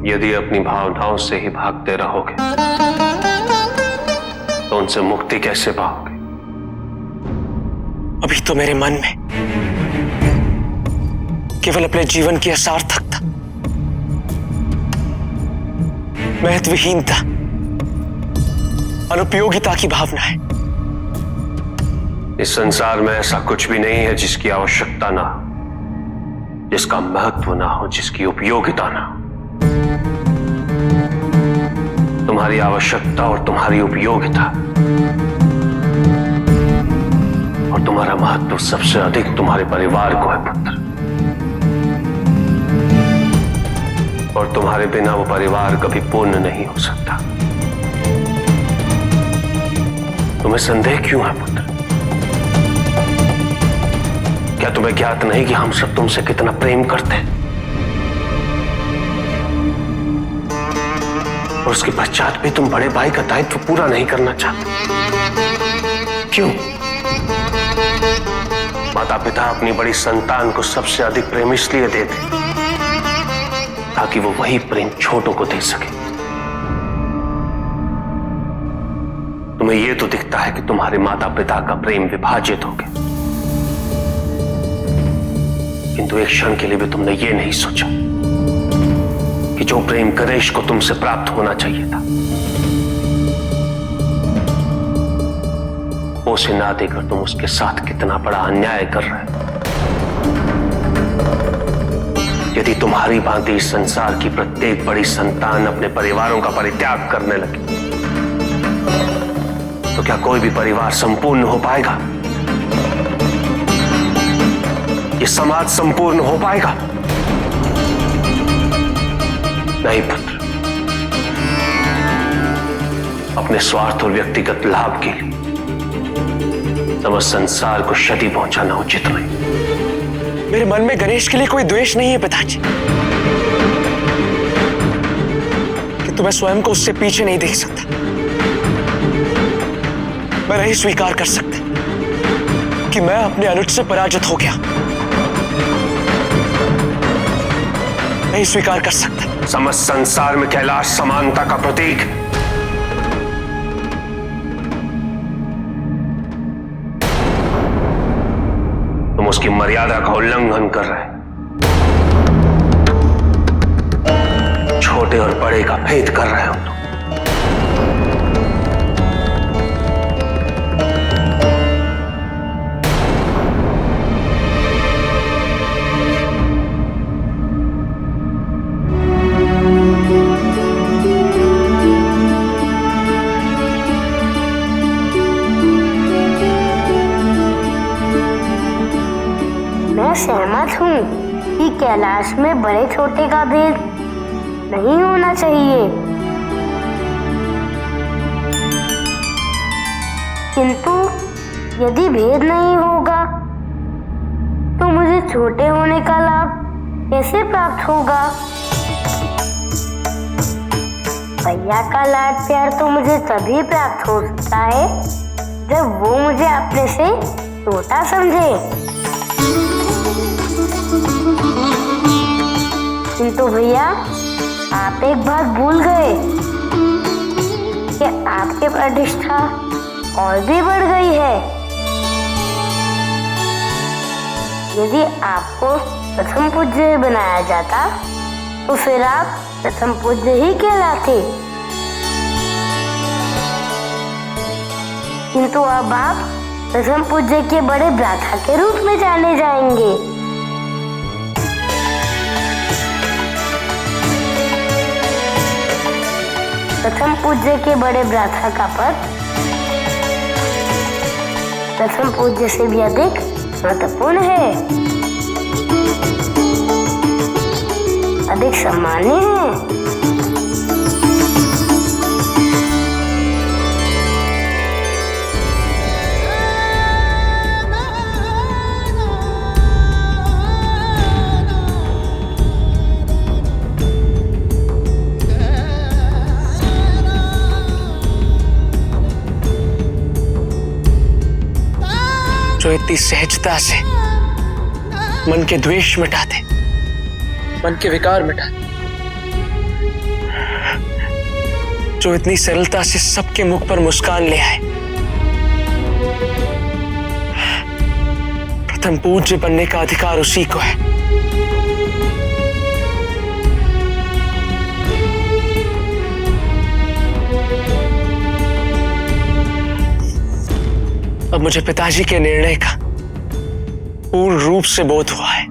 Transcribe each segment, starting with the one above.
यदि अपनी भावनाओं से ही भागते रहोगे तो उनसे मुक्ति कैसे पाओगे? अभी तो मेरे मन में केवल अपने जीवन की असार्थकता, महत्वहीनता, अनुपयोगिता की भावना है। इस संसार में ऐसा कुछ भी नहीं है जिसकी आवश्यकता ना हो, जिसका महत्व ना हो, जिसकी उपयोगिता ना हो। तुम्हारी आवश्यकता और तुम्हारी उपयोगिता और तुम्हारा महत्व सबसे अधिक तुम्हारे परिवार को है पुत्र। और तुम्हारे बिना वो परिवार कभी पूर्ण नहीं हो सकता। तुम्हें संदेह क्यों है पुत्र? क्या तुम्हें ज्ञात नहीं कि हम सब तुमसे कितना प्रेम करते हैं? और उसके पश्चात भी तुम बड़े भाई का दायित्व पूरा नहीं करना चाहते। क्यों? माता पिता अपनी बड़ी संतान को सबसे अधिक प्रेम इसलिए देते ताकि वो वही प्रेम छोटों को दे सके। तुम्हें यह तो दिखता है कि तुम्हारे माता पिता का प्रेम विभाजित हो गया, किंतु एक क्षण के लिए भी तुमने ये नहीं सोचा कि जो प्रेम गणेश को तुमसे प्राप्त होना चाहिए था, वो उसे ना देकर तुम उसके साथ कितना बड़ा अन्याय कर रहे हो। यदि तुम्हारी भांति इस संसार की प्रत्येक बड़ी संतान अपने परिवारों का परित्याग करने लगे तो क्या कोई भी परिवार संपूर्ण हो पाएगा? ये समाज संपूर्ण हो पाएगा? नहीं पुत्र। अपने स्वार्थ और व्यक्तिगत लाभ के लिए समस्त संसार को क्षति पहुंचाना उचित नहीं। मेरे मन में गणेश के लिए कोई द्वेष नहीं है पिताजी, कि मैं स्वयं को उससे पीछे नहीं देख सकता। मैं नहीं स्वीकार कर सकता कि मैं अपने अनुज से पराजित हो गया। नहीं स्वीकार कर सकता। समस्त संसार में कैलाश समानता का प्रतीक है। तुम उसकी मर्यादा का उल्लंघन कर रहे हैं, छोटे और बड़े का भेद कर रहे हो तुम। सहमत हूँ कि कैलाश में बड़े छोटे का भेद नहीं होना चाहिए, किंतु यदि भेद नहीं होगा तो मुझे छोटे होने का लाभ कैसे प्राप्त होगा? भैया का लाड प्यार तो मुझे तभी प्राप्त हो सकता है जब वो मुझे अपने से छोटा समझे। किंतु भैया आप एक बात भूल गए कि आपकी प्रतिष्ठा और भी बढ़ गई है। यदि आपको प्रथम पूज्य बनाया जाता तो फिर आप प्रथम पूज्य ही कहलाते, किंतु अब आप प्रथम पूज्य के बड़े भ्राता के रूप में जाने जाएंगे। प्रथम पूज्य के बड़े भ्राता का पद प्रथम पूज्य से भी अधिक महत्वपूर्ण है, अधिक सम्मानीय है। जो इतनी सहजता से मन के द्वेष मिटाते, मन के विकार मिटाते, जो इतनी सरलता से सबके मुख पर मुस्कान ले आए। प्रथम पूज्य बनने का अधिकार उसी को है। अब मुझे पिताजी के निर्णय का पूर्ण रूप से बोध हुआ है।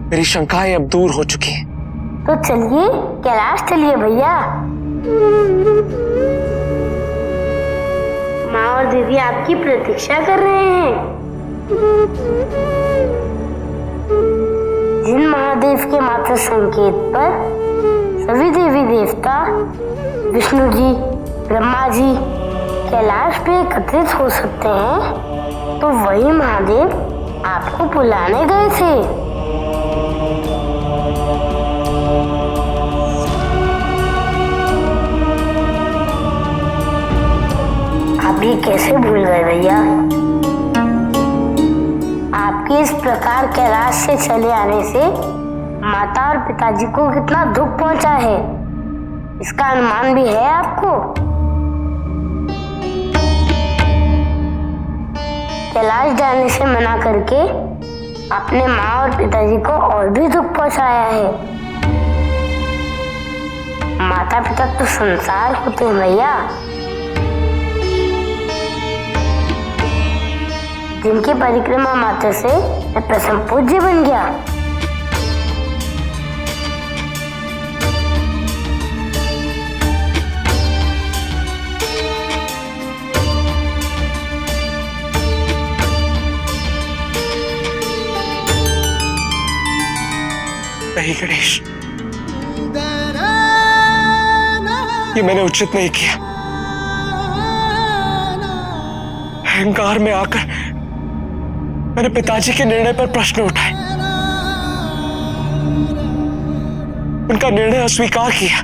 मेरी शंकाएं अब दूर हो चुकी हैं। तो चलिए कैलाश चलिए भैया। माँ और दीदी आपकी प्रतीक्षा कर रहे हैं। जिन महादेव के मात्र संकेत पर सभी देवी देवता, विष्णु जी, ब्रह्मा जी कैलाश पे एकत्रित हो सकते हैं, तो वही महादेव आपको बुलाने गए थे। आप ये कैसे भूल गए भैया? आपके इस प्रकार कैलाश से चले आने से माता और पिताजी को कितना दुख पहुंचा है, इसका अनुमान भी है आपको? कैलाश जाने से मना करके अपने माँ और पिताजी को और भी दुख पहुंचाया है। माता पिता तो संसार होते हैं भैया, जिनकी परिक्रमा मात्र से मैं प्रथम पूज्य बन गया। नहीं गणेश, ये मैंने उचित नहीं किया। अहंकार में आकर मैंने पिताजी के निर्णय पर प्रश्न उठाए, उनका निर्णय अस्वीकार किया,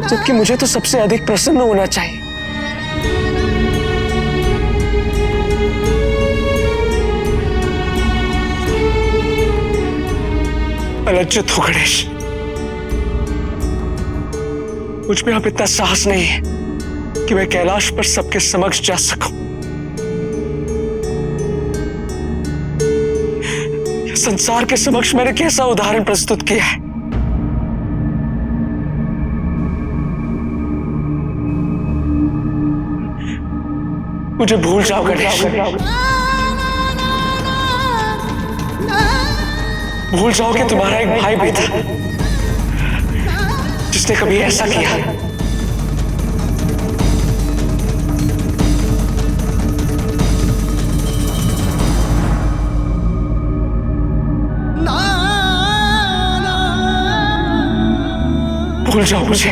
जबकि मुझे तो सबसे अधिक प्रसन्न होना चाहिए। लज्जित हो गणेश, मुझ में अब इतना साहस नहीं है कि मैं कैलाश पर सबके समक्ष जा सकूं। संसार के समक्ष मैंने कैसा उदाहरण प्रस्तुत किया है। मुझे भूल जाओ गणेश, भूल जाओ कि तुम्हारा एक भाई भी था जिसने कभी ऐसा किया। भूल जाओ मुझे।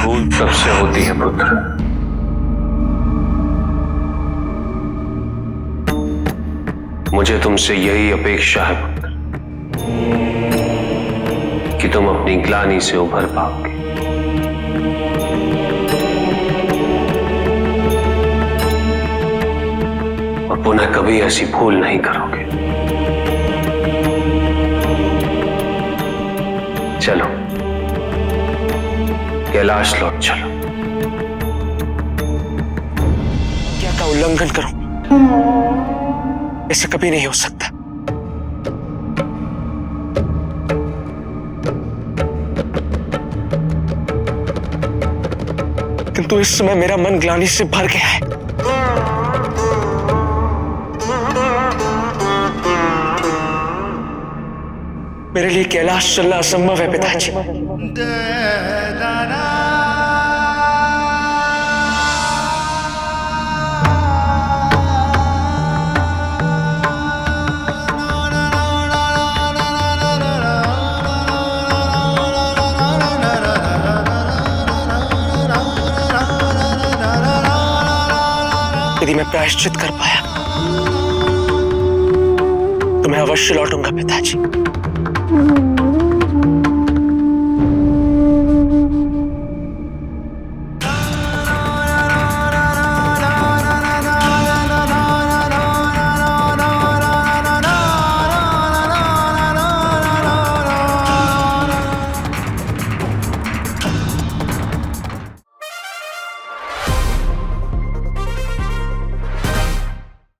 भूल सबसे होती है पुत्र। मुझे तुमसे यही अपेक्षा है पुत्र कि तुम अपनी ग्लानि से उभर पाओगे। और पुनः कभी ऐसी भूल नहीं करोगे। चलो कैलाश लौट चलो। क्या का उल्लंघन करूं? ऐसा कभी नहीं हो सकता। किंतु इस समय मेरा मन ग्लानि से भर गया है। मेरे लिए कैलाश चलना असंभव है पिताजी। यदि मैं प्रायश्चित कर पाया तो मैं अवश्य लौटूंगा पिताजी।